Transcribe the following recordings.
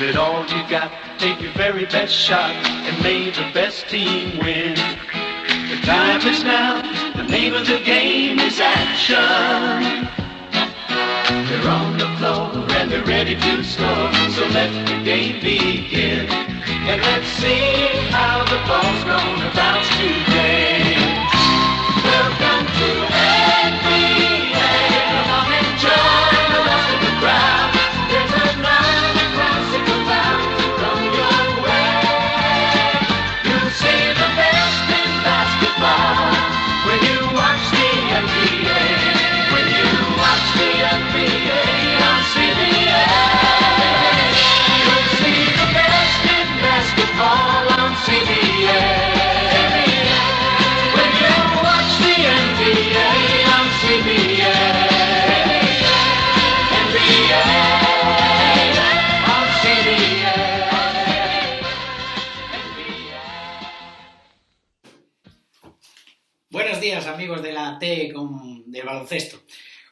Give it all you got, take your very best shot, and may the best team win. The time is now, the name of the game is action. They're on the floor and they're ready to score, so let the game begin. And let's see how the ball's gonna bounce today. Welcome to NBA. Come on and join the rest of the crowd. There's another classical bound from your way. You'll see the best in basketball when you watch the NBA. When you watch the NBA on CBS. You'll see the best in basketball on CBS. When you watch the NBA on CBS. NBA on CBS. Buenos días, amigos de la T del baloncesto.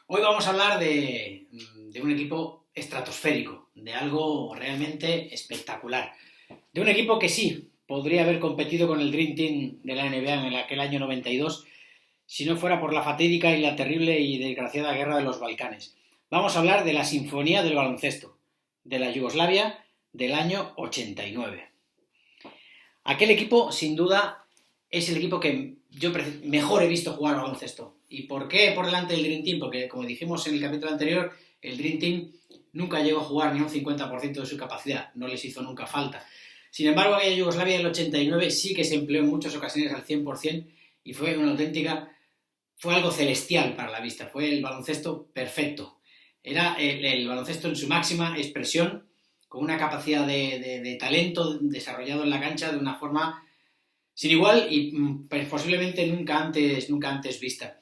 Hoy vamos a hablar de un equipo estratosférico, de algo realmente espectacular. De un equipo que sí, podría haber competido con el Dream Team de la NBA en aquel año 92, si no fuera por la fatídica y la terrible y desgraciada guerra de los Balcanes. Vamos a hablar de la Sinfonía del Baloncesto, de la Yugoslavia del año 89. Aquel equipo, sin duda, es el equipo que yo mejor he visto jugar al baloncesto. ¿Y por qué por delante del Dream Team? Porque, como dijimos en el capítulo anterior, el Dream Team nunca llegó a jugar ni un 50% de su capacidad, no les hizo nunca falta. Sin embargo, aquella Yugoslavia del 89 sí que se empleó en muchas ocasiones al 100% y fue algo celestial para la vista, fue el baloncesto perfecto. Era el baloncesto en su máxima expresión, con una capacidad de talento desarrollado en la cancha de una forma sin igual y posiblemente nunca antes vista.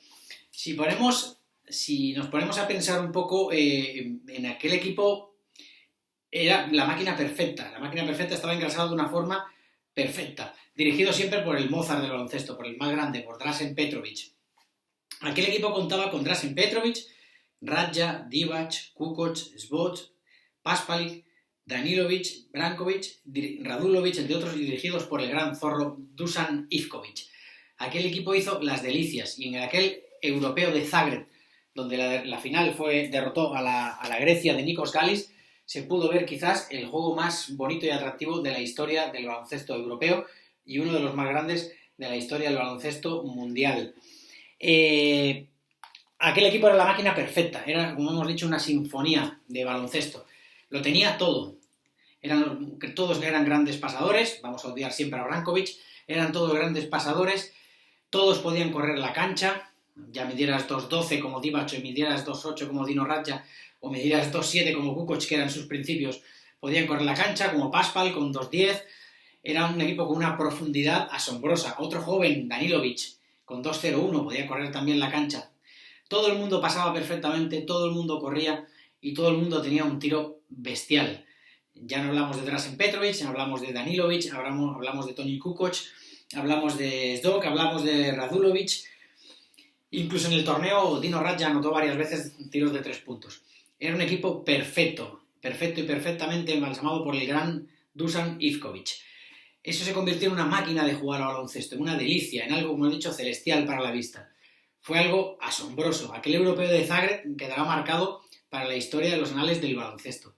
Si nos ponemos a pensar un poco en aquel equipo, era la máquina perfecta. La máquina perfecta estaba engrasada de una forma perfecta, dirigido siempre por el Mozart del baloncesto, por el más grande, por Dražen Petrović. Aquel equipo contaba con Dražen Petrović, Radja, Divac, Kukoc, Svod, Paspalic, Danilovic, Brankovic, Radulovic, entre otros, y dirigidos por el gran zorro Dusan Ivkovic. Aquel equipo hizo las delicias, y en aquel europeo de Zagreb, donde la final derrotó a la Grecia de Nikos Galis, se pudo ver quizás el juego más bonito y atractivo de la historia del baloncesto europeo y uno de los más grandes de la historia del baloncesto mundial. Aquel equipo era la máquina perfecta, era, como hemos dicho, una sinfonía de baloncesto. Lo tenía todo. Todos eran grandes pasadores, vamos a odiar siempre a Brankovic, eran todos grandes pasadores, todos podían correr la cancha, ya midieras 2'12 como Divac, o midieras 2'8 como Dino Radja, o midieras 2'7 como Kukoc, que eran sus principios, podían correr la cancha, como Paspal con 2'10, era un equipo con una profundidad asombrosa. Otro joven, Danilovic, con 2'01, podía correr también la cancha. Todo el mundo pasaba perfectamente, todo el mundo corría y todo el mundo tenía un tiro bestial. Ya no hablamos de Dražen Petrović, hablamos de Danilovic, hablamos de Toni Kukoc, hablamos de Zdok, hablamos de Radulovic. Incluso en el torneo Dino Radja anotó varias veces tiros de 3 puntos. Era un equipo perfecto y perfectamente embalsamado por el gran Dusan Ivkovic. Eso se convirtió en una máquina de jugar al baloncesto, en una delicia, en algo, como he dicho, celestial para la vista. Fue algo asombroso. Aquel europeo de Zagreb quedará marcado para la historia de los anales del baloncesto.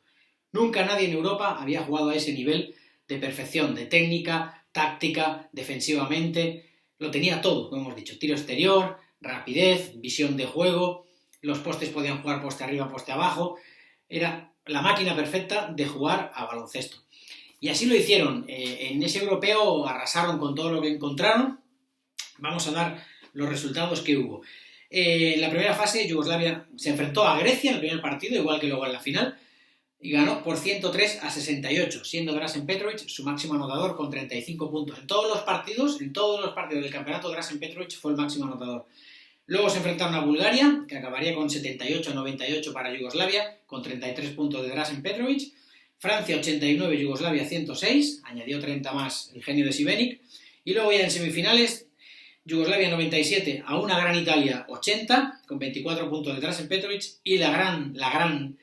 Nunca nadie en Europa había jugado a ese nivel de perfección, de técnica, táctica, defensivamente. Lo tenía todo, como hemos dicho, tiro exterior, rapidez, visión de juego, los postes podían jugar poste arriba, poste abajo. Era la máquina perfecta de jugar a baloncesto. Y así lo hicieron. En ese europeo arrasaron con todo lo que encontraron. Vamos a dar los resultados que hubo. En la primera fase, Yugoslavia se enfrentó a Grecia en el primer partido, igual que luego en la final, y ganó por 103-68, siendo Dražen Petrović su máximo anotador con 35 puntos. En todos los partidos del campeonato, Dražen Petrović fue el máximo anotador. Luego se enfrentaron a Bulgaria, que acabaría con 78-98 para Yugoslavia, con 33 puntos de Dražen Petrović. Francia 89, Yugoslavia 106, añadió 30 más el genio de Šibenik. Y luego ya en semifinales, Yugoslavia 97 a una gran Italia 80, con 24 puntos de Dražen Petrović, y la gran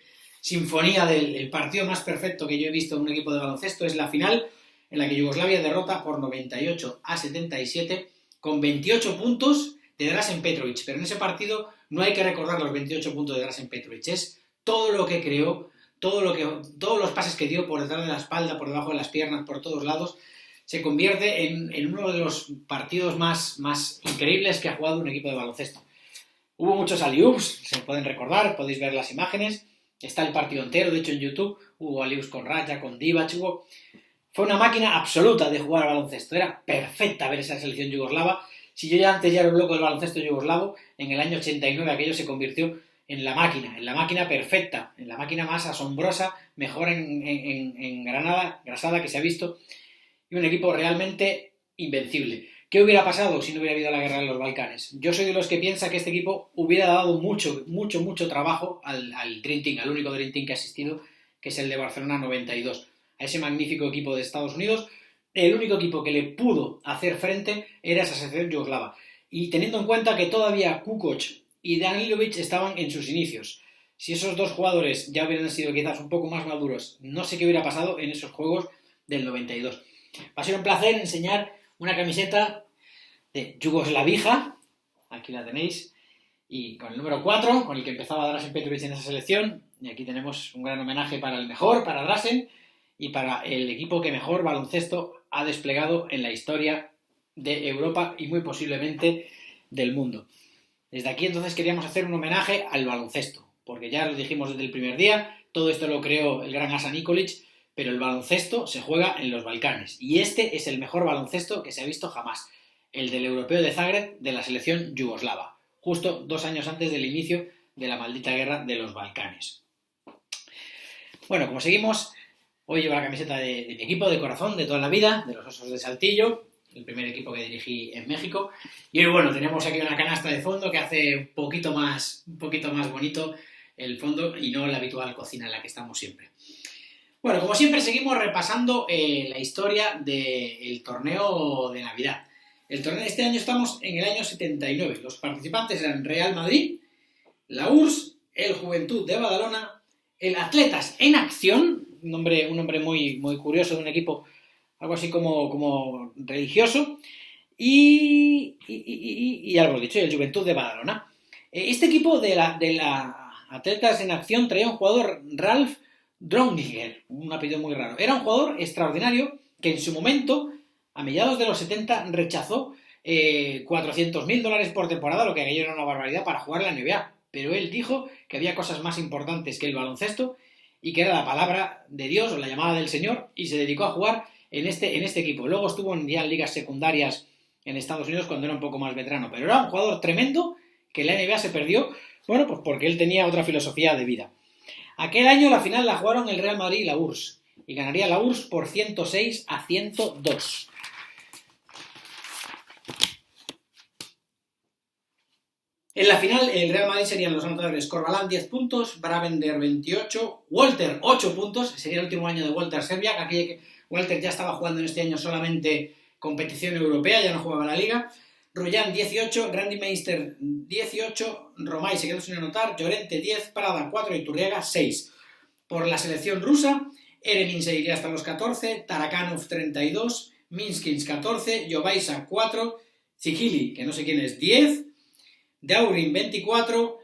sinfonía del partido más perfecto que yo he visto en un equipo de baloncesto es la final en la que Yugoslavia derrota por 98-77 con 28 puntos de Dražen Petrović. Pero en ese partido no hay que recordar los 28 puntos de Dražen Petrović, es todo lo que creó, todos los pases que dio por detrás de la espalda, por debajo de las piernas, por todos lados. Se convierte en uno de los partidos más increíbles que ha jugado un equipo de baloncesto. Hubo muchos alley-oops, se pueden recordar, podéis ver las imágenes. Está el partido entero, de hecho en YouTube hubo alley-oops con Raja, con Divac, Fue una máquina absoluta de jugar al baloncesto, era perfecta ver esa selección yugoslava. Si yo antes ya era un loco del baloncesto yugoslavo, en el año 89 aquello se convirtió en la máquina perfecta, en la máquina más asombrosa, mejor en grasada que se ha visto, y un equipo realmente invencible. ¿Qué hubiera pasado si no hubiera habido la guerra en los Balcanes? Yo soy de los que piensa que este equipo hubiera dado mucho trabajo al Dream Team, al único Dream Team que ha existido, que es el de Barcelona 92. A ese magnífico equipo de Estados Unidos, el único equipo que le pudo hacer frente era esa selección yugoslava. Y teniendo en cuenta que todavía Kukoc y Danilovic estaban en sus inicios. Si esos dos jugadores ya hubieran sido quizás un poco más maduros, no sé qué hubiera pasado en esos juegos del 92. Va a ser un placer enseñar una camiseta de Yugoslavija, aquí la tenéis, y con el número 4, con el que empezaba Dražen Petrović en esa selección, y aquí tenemos un gran homenaje para el mejor, para Dražen, y para el equipo que mejor baloncesto ha desplegado en la historia de Europa y muy posiblemente del mundo. Desde aquí entonces queríamos hacer un homenaje al baloncesto, porque ya lo dijimos desde el primer día, todo esto lo creó el gran Asa Nikolic, pero el baloncesto se juega en los Balcanes, y este es el mejor baloncesto que se ha visto jamás, el del europeo de Zagreb de la selección yugoslava, justo 2 años antes del inicio de la maldita guerra de los Balcanes. Bueno, como seguimos, hoy llevo la camiseta de mi equipo de corazón de toda la vida, de los Osos de Saltillo, el primer equipo que dirigí en México, y hoy bueno, tenemos aquí una canasta de fondo que hace un poquito más bonito el fondo y no la habitual cocina en la que estamos siempre. Bueno, como siempre seguimos repasando la historia del torneo de Navidad. El torneo de este año estamos en el año 79. Los participantes eran Real Madrid, la URSS, el Juventud de Badalona, el Atletas en Acción, un nombre muy curioso de un equipo algo así como religioso, y ya lo hemos dicho, el Juventud de Badalona. Este equipo de la Atletas en Acción traía un jugador, Ralf Dronginger, un apellido muy raro. Era un jugador extraordinario que en su momento, a mediados de los 70, rechazó $400.000 por temporada, lo que aquello era una barbaridad para jugar en la NBA. Pero él dijo que había cosas más importantes que el baloncesto y que era la palabra de Dios o la llamada del Señor, y se dedicó a jugar en este equipo. Luego estuvo ya en ligas secundarias en Estados Unidos cuando era un poco más veterano, pero era un jugador tremendo que la NBA se perdió, bueno, pues porque él tenía otra filosofía de vida. Aquel año la final la jugaron el Real Madrid y la URSS, y ganaría la URSS por 106-102. En la final, el Real Madrid serían los anotadores Corbalán 10 puntos, Bravender 28, Walter 8 puntos, sería el último año de Walter Serbiak, aquí Walter ya estaba jugando en este año solamente competición europea, ya no jugaba en la liga, Ruyan 18, Randy Meister 18, Romay se quedó sin anotar, Llorente 10, Prada 4 y Turriaga 6. Por la selección rusa, Eremin seguiría hasta los 14, Tarakanov 32, Minskins 14, Jovaisa 4, Zigili, que no sé quién es, 10, Daurin 24,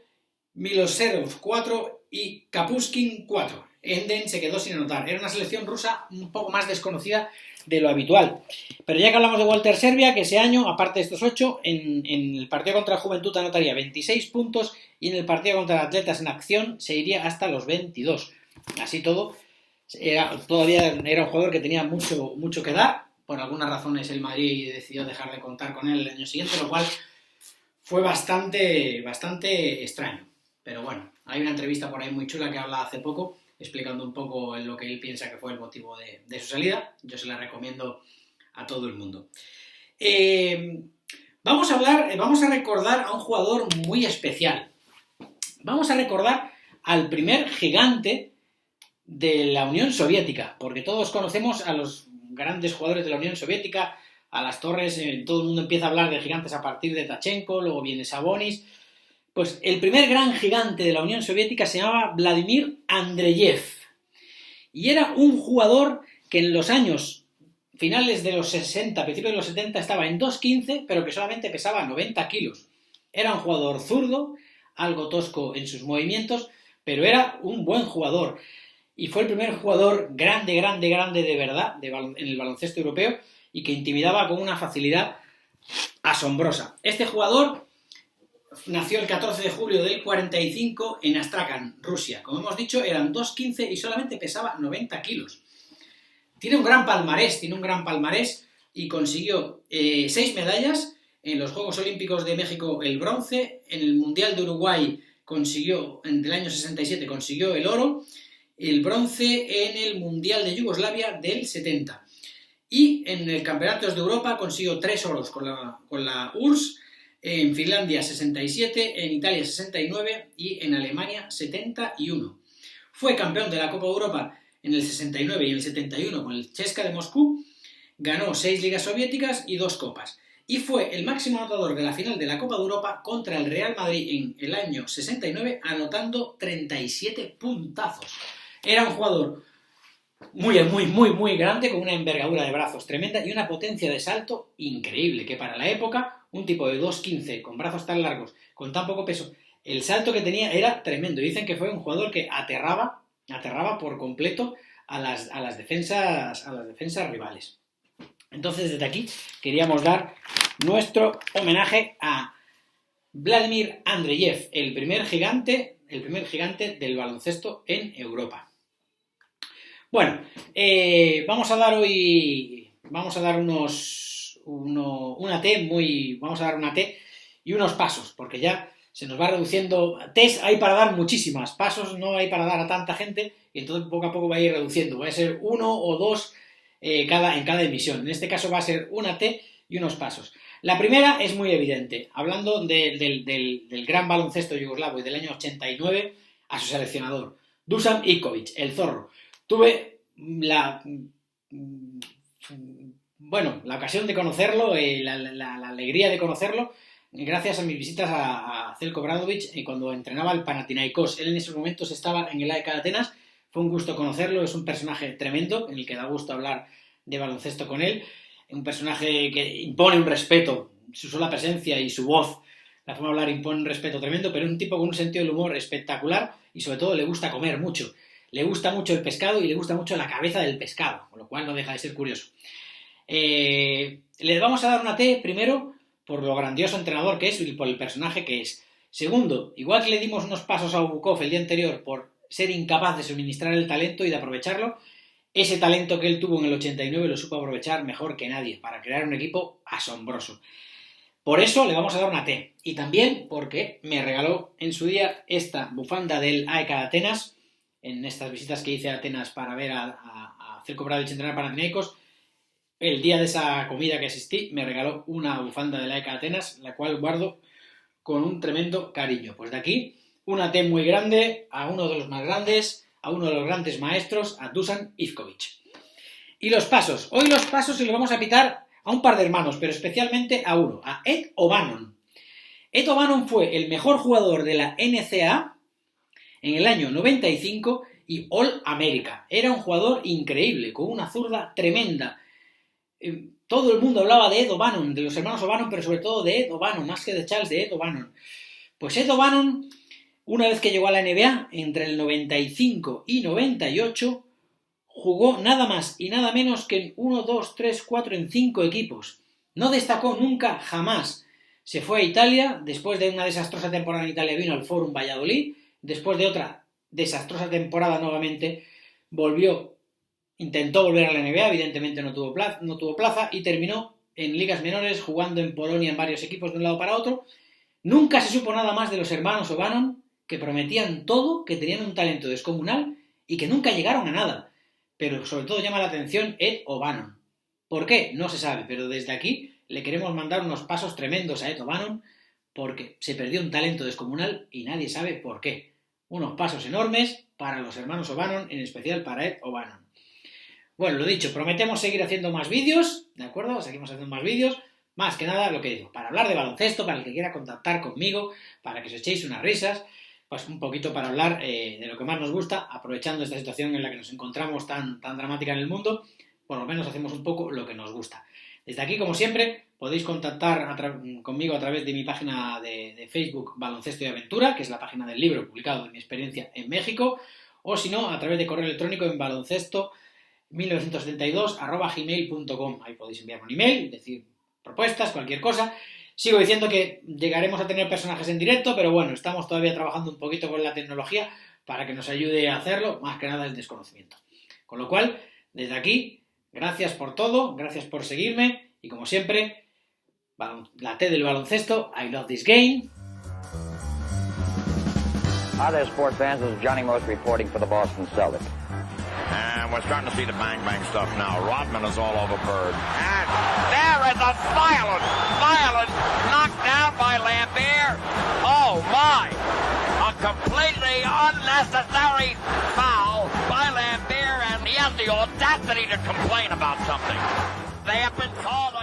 Miloserov 4 y Kapuskin 4. Enden se quedó sin anotar. Era una selección rusa un poco más desconocida de lo habitual. Pero ya que hablamos de Walter Serbiak, que ese año, aparte de estos 8, en el partido contra la Juventud anotaría 26 puntos y en el partido contra Atletas en Acción se iría hasta los 22. Así todo, todavía era un jugador que tenía mucho que dar. Por algunas razones el Madrid decidió dejar de contar con él el año siguiente, lo cual fue bastante extraño. Pero bueno, hay una entrevista por ahí muy chula que habla hace poco explicando un poco en lo que él piensa que fue el motivo de su salida. Yo se la recomiendo a todo el mundo. Vamos a recordar a un jugador muy especial. Vamos a recordar al primer gigante de la Unión Soviética, porque todos conocemos a los grandes jugadores de la Unión Soviética, a las torres, todo el mundo empieza a hablar de gigantes a partir de Tachenko, luego viene Sabonis, Pues el primer gran gigante de la Unión Soviética se llamaba Vladimir Andreyev y era un jugador que en los años finales de los 60, principios de los 70 estaba en 2,15, pero que solamente pesaba 90 kilos. Era un jugador zurdo, algo tosco en sus movimientos, pero era un buen jugador. Y fue el primer jugador grande de verdad en el baloncesto europeo y que intimidaba con una facilidad asombrosa. Este jugador nació el 14 de julio del 45 en Astrakhan, Rusia. Como hemos dicho, eran 2,15 y solamente pesaba 90 kilos. Tiene un gran palmarés y consiguió 6 medallas en los Juegos Olímpicos de México, el bronce, en el Mundial de Uruguay en el año 67 consiguió el oro, el bronce en el Mundial de Yugoslavia del 70. Y en el Campeonatos de Europa consiguió 3 oros con la URSS, en Finlandia 67, en Italia 69 y en Alemania 71. Fue campeón de la Copa de Europa en el 69 y en el 71 con el CSKA de Moscú, ganó 6 ligas soviéticas y 2 copas. Y fue el máximo anotador de la final de la Copa de Europa contra el Real Madrid en el año 69, anotando 37 puntazos. Era un jugador muy grande, con una envergadura de brazos tremenda y una potencia de salto increíble, que para la época, un tipo de 2,15 con brazos tan largos, con tan poco peso, el salto que tenía era tremendo. Dicen que fue un jugador que aterraba por completo a las defensas rivales. Entonces, desde aquí queríamos dar nuestro homenaje a Vladimir Andreyev, el primer gigante del baloncesto en Europa. Bueno, vamos a dar una T y unos pasos, porque ya se nos va reduciendo. Test hay para dar muchísimas, pasos no hay para dar a tanta gente, y entonces poco a poco va a ir reduciendo. Va a ser 1 o 2 en cada emisión. En este caso va a ser una T y unos pasos. La primera es muy evidente. Hablando del gran baloncesto yugoslavo y del año 89, a su seleccionador, Dusan Ivković, el zorro. Tuve la ocasión de conocerlo, la alegría de conocerlo, gracias a mis visitas a Zeljko Obradović cuando entrenaba el Panathinaikos. Él en esos momentos estaba en el AEK Atenas. Fue un gusto conocerlo, es un personaje tremendo en el que da gusto hablar de baloncesto con él. Un personaje que impone un respeto, su sola presencia y su voz, la forma de hablar impone un respeto tremendo, pero es un tipo con un sentido del humor espectacular y sobre todo le gusta comer mucho. Le gusta mucho el pescado y le gusta mucho la cabeza del pescado, con lo cual no deja de ser curioso. Le vamos a dar una T, primero, por lo grandioso entrenador que es y por el personaje que es. Segundo, igual que le dimos unos pasos a Bukov el día anterior por ser incapaz de suministrar el talento y de aprovecharlo, ese talento que él tuvo en el 89 lo supo aprovechar mejor que nadie para crear un equipo asombroso. Por eso le vamos a dar una T. Y también porque me regaló en su día esta bufanda del AEK Atenas, en estas visitas que hice a Atenas para ver a Zeljko Obradović entrenar para Panathinaikos. El día de esa comida que asistí me regaló una bufanda de la AEK Atenas, la cual guardo con un tremendo cariño. Pues de aquí, una T muy grande a uno de los más grandes, a uno de los grandes maestros, a Dusan Ivković. Y los pasos. Hoy los pasos se los vamos a pitar a un par de hermanos, pero especialmente a uno, a Ed O'Bannon. Ed O'Bannon fue el mejor jugador de la NCAA en el año 95 y All-America. Era un jugador increíble, con una zurda tremenda. Todo el mundo hablaba de Ed O'Bannon, de los hermanos O'Bannon, pero sobre todo de Ed O'Bannon, más que de Charles, de Ed O'Bannon. Pues Ed O'Bannon, una vez que llegó a la NBA, entre el 95 y 98, jugó nada más y nada menos que en 1, 2, 3, 4, en 5 equipos. No destacó nunca, jamás. Se fue a Italia, después de una desastrosa temporada en Italia vino al Forum Valladolid, después de otra desastrosa temporada nuevamente, intentó volver a la NBA, evidentemente no tuvo plaza y terminó en ligas menores jugando en Polonia en varios equipos de un lado para otro. Nunca se supo nada más de los hermanos O'Bannon, que prometían todo, que tenían un talento descomunal y que nunca llegaron a nada. Pero sobre todo llama la atención Ed O'Bannon. ¿Por qué? No se sabe, pero desde aquí le queremos mandar unos pasos tremendos a Ed O'Bannon porque se perdió un talento descomunal y nadie sabe por qué. Unos pasos enormes para los hermanos O'Bannon, en especial para Ed O'Bannon. Bueno, lo dicho, prometemos seguir haciendo más vídeos, ¿de acuerdo? Seguimos haciendo más vídeos Más que nada, lo que digo, para hablar de baloncesto, para el que quiera contactar conmigo, para que os echéis unas risas, pues un poquito para hablar de lo que más nos gusta, aprovechando esta situación en la que nos encontramos tan dramática en el mundo, por lo menos hacemos un poco lo que nos gusta. Desde aquí, como siempre, podéis contactar conmigo a través de mi página de Facebook Baloncesto y Aventura, que es la página del libro publicado de mi experiencia en México, o si no, a través de correo electrónico en baloncesto1972@gmail.com. Ahí podéis enviarme un email, decir propuestas, cualquier cosa. Sigo diciendo que llegaremos a tener personajes en directo, pero bueno, estamos todavía trabajando un poquito con la tecnología para que nos ayude a hacerlo, más que nada el desconocimiento. Con lo cual, desde aquí, gracias por todo, gracias por seguirme y como siempre, la T del baloncesto, I love this game. Hi there, sports fans. This is Johnny Most reporting for the Boston Celtics. And we're starting to see the bang-bang stuff now. Rodman is all over Bird. And there is a violent knockdown by Lambert. Oh, my. A completely unnecessary foul by Lambert, and he has the audacity to complain about something. They have been called